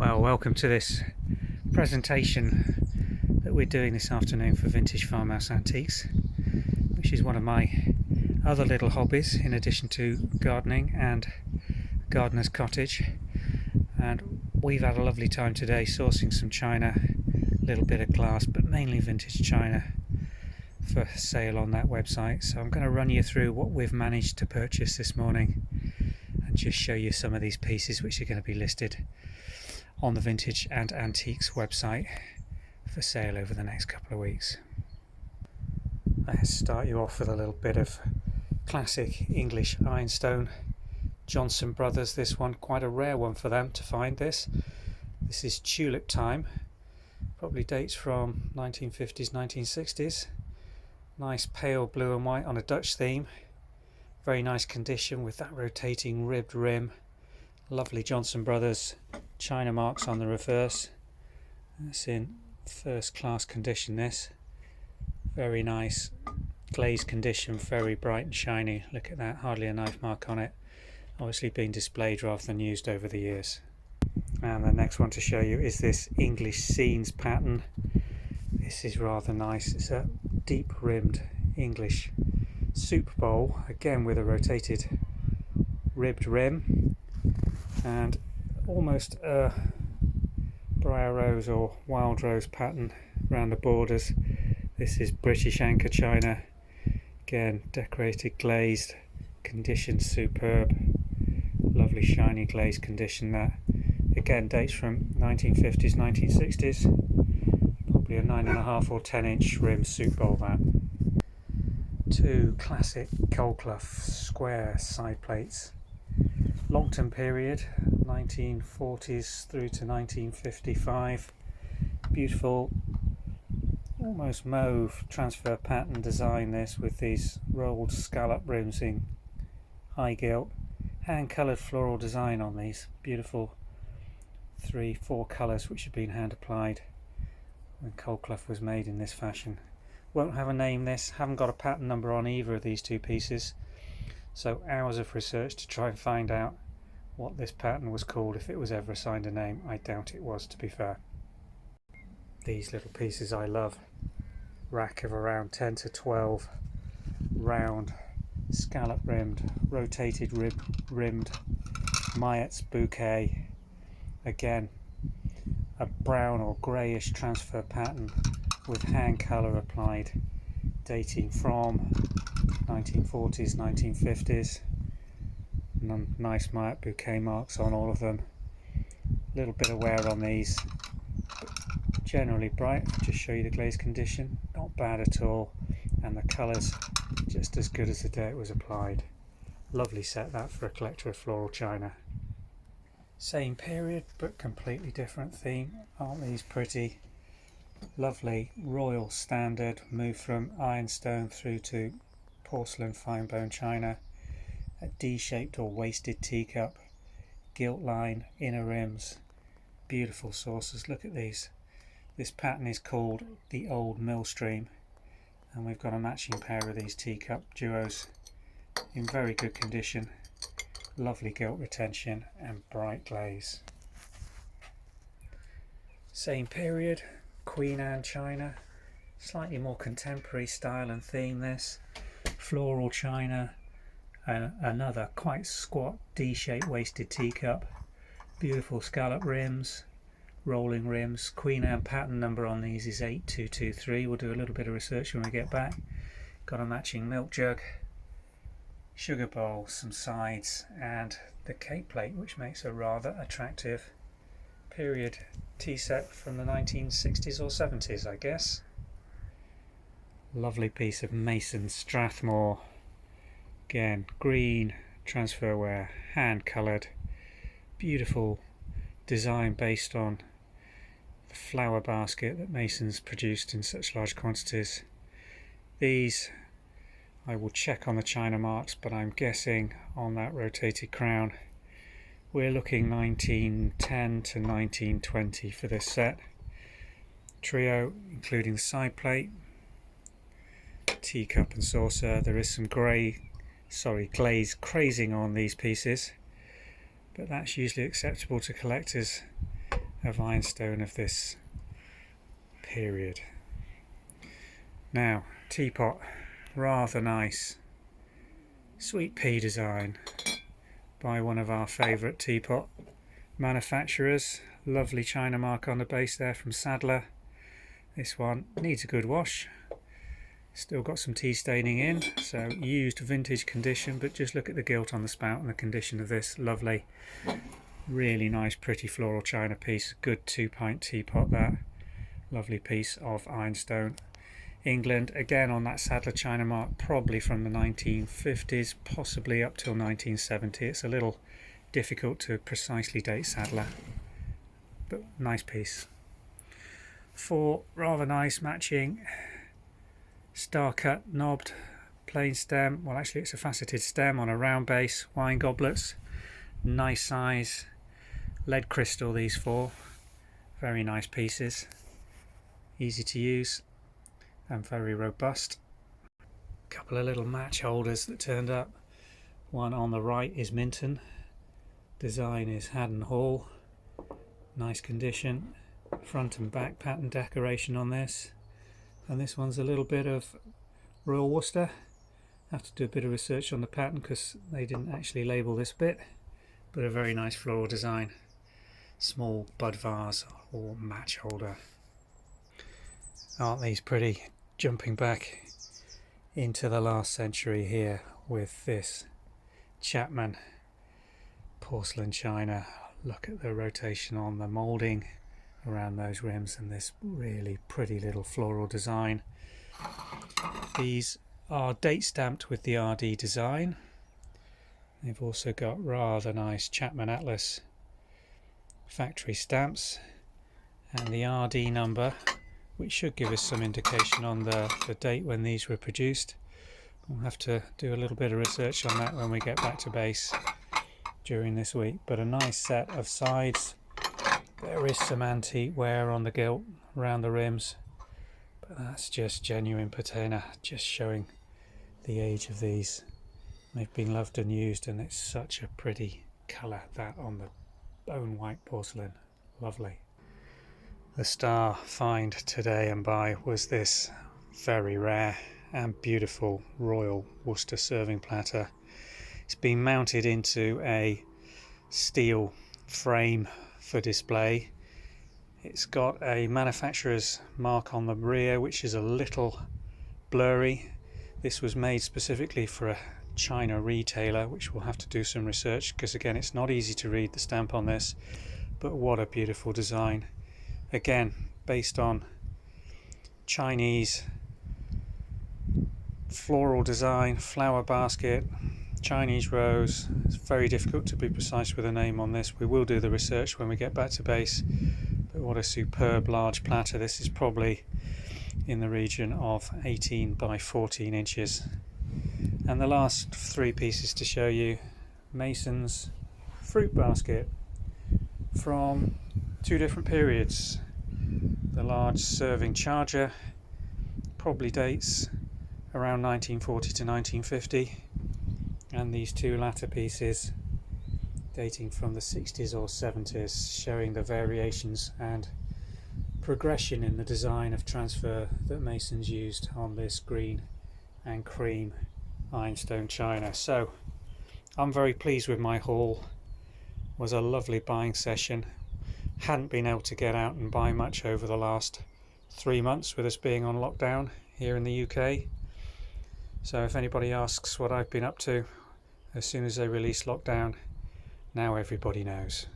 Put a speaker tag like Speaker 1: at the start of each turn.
Speaker 1: Well, welcome to this presentation that we're doing this afternoon for Vintage Farmhouse Antiques, which is one of my other little hobbies in addition to gardening and gardener's cottage. And we've had a lovely time today sourcing some china, a little bit of glass, but mainly vintage china for sale on that website. So I'm going to run you through what we've managed to purchase this morning and just show you some of these pieces which are going to be listed on the Vintage and Antiques website for sale over the next couple of weeks. Let's start you off with a little bit of classic English ironstone. Johnson Brothers, this one, quite a rare one for them to find this. This is tulip time, probably dates from 1950s, 1960s. Nice pale blue and white on a Dutch theme. Very nice condition with that rotating ribbed rim. Lovely Johnson Brothers china marks on the reverse. It's in first class condition, this. Very nice glazed condition, very bright and shiny. Look at that, hardly a knife mark on it. Obviously been displayed rather than used over the years. And the next one to show you is this English scenes pattern. This is rather nice. It's a deep rimmed English soup bowl, again with a rotated ribbed rim and almost a briar rose or wild rose pattern around the borders. This is British Anchor china, again decorated, glazed, condition superb, lovely shiny glazed condition. That again dates from 1950s, 1960s, probably a 9.5 or 10-inch rim soup bowl. That two classic Colclough square side plates, long-term period 1940s through to 1955. Beautiful almost mauve transfer pattern design, this with these rolled scallop rims in high gilt, hand coloured floral design on these. Beautiful 3-4 colours which have been hand applied when Colclough was made in this fashion. Won't have a name, this, haven't got a pattern number on either of these two pieces, so hours of research to try and find out what this pattern was called, if it was ever assigned a name. I doubt it was, to be fair. These little pieces I love. Rack of around 10 to 12 round scallop rimmed, rotated rimmed Myette's bouquet. Again a brown or greyish transfer pattern with hand colour applied, dating from 1940s, 1950s. Nice Myette bouquet marks on all of them. A little bit of wear on these, but generally bright. Just show you the glaze condition, not bad at all, and the colours just as good as the day it was applied. Lovely set that for a collector of floral china. Same period but completely different theme. Aren't these pretty? Lovely royal standard, moved from ironstone through to porcelain fine bone china. A D-shaped or wasted teacup, gilt line, inner rims, beautiful saucers. Look at these. This pattern is called the Old Millstream, and we've got a matching pair of these teacup duos in very good condition. Lovely gilt retention and bright glaze. Same period, Queen Anne china, slightly more contemporary style and theme. This floral china. Another quite squat D-shaped wasted teacup, beautiful scallop rims, rolling rims. Queen Anne pattern number on these is 8223. We'll do a little bit of research when we get back. Got a matching milk jug, sugar bowl, some sides, and the cake plate, which makes a rather attractive period tea set from the 1960s or 70s, I guess. Lovely piece of Mason Strathmore. Again, green transferware, hand coloured, beautiful design based on the flower basket that Masons produced in such large quantities. These I will check on the china marks, but I'm guessing on that rotated crown we're looking 1910 to 1920 for this set. Trio, including the side plate, teacup and saucer. There is some glaze crazing on these pieces, but that's usually acceptable to collectors of ironstone of this period. Now, teapot, rather nice sweet pea design by one of our favourite teapot manufacturers. Lovely china mark on the base there from Sadler. This one needs a good wash, still got some tea staining in, so used vintage condition, but just look at the gilt on the spout and the condition of this. Lovely, really nice pretty floral china piece. Good 2-pint teapot, that lovely piece of ironstone. England, again on that Sadler china mark, probably from the 1950s, possibly up till 1970. It's a little difficult to precisely date Sadler, but nice piece. 4 rather nice matching star cut knobbed plain stem, well actually it's a faceted stem on a round base, wine goblets, nice size, lead crystal these 4, very nice pieces, easy to use and very robust. A couple of little match holders that turned up. One on the right is Minton, design is Haddon Hall, nice condition, front and back pattern decoration on this, and this one's a little bit of Royal Worcester. Have to do a bit of research on the pattern because they didn't actually label this bit, but a very nice floral design, small bud vase or match holder. Aren't these pretty? Jumping back into the last century here with this Chapman porcelain china. Look at the rotation on the moulding around those rims and this really pretty little floral design. These are date stamped with the RD design. They've also got rather nice Chapman Atlas factory stamps and the RD number, which should give us some indication on the date when these were produced. We'll have to do a little bit of research on that when we get back to base during this week. But a nice set of sides. There is some antique wear on the gilt around the rims, but that's just genuine patina, just showing the age of these. They've been loved and used, and it's such a pretty colour, that on the bone white porcelain. Lovely. The star find today and buy was this very rare and beautiful Royal Worcester serving platter. It's been mounted into a steel frame for display. It's got a manufacturer's mark on the rear which is a little blurry. This was made specifically for a China retailer, which we'll have to do some research because again it's not easy to read the stamp on this, but what a beautiful design. Again, based on Chinese floral design, flower basket, Chinese rose. It's very difficult to be precise with a name on this. We will do the research when we get back to base. But what a superb large platter. This is probably in the region of 18 by 14 inches. And the last 3 pieces to show you, Mason's fruit basket from 2 different periods. The large serving charger probably dates around 1940 to 1950, and these 2 latter pieces dating from the 60s or 70s, showing the variations and progression in the design of transfer that Masons used on this green and cream ironstone china. So I'm very pleased with my haul. It was a lovely buying session. Hadn't been able to get out and buy much over the last 3 months with us being on lockdown here in the UK. So if anybody asks what I've been up to as soon as they release lockdown, now everybody knows.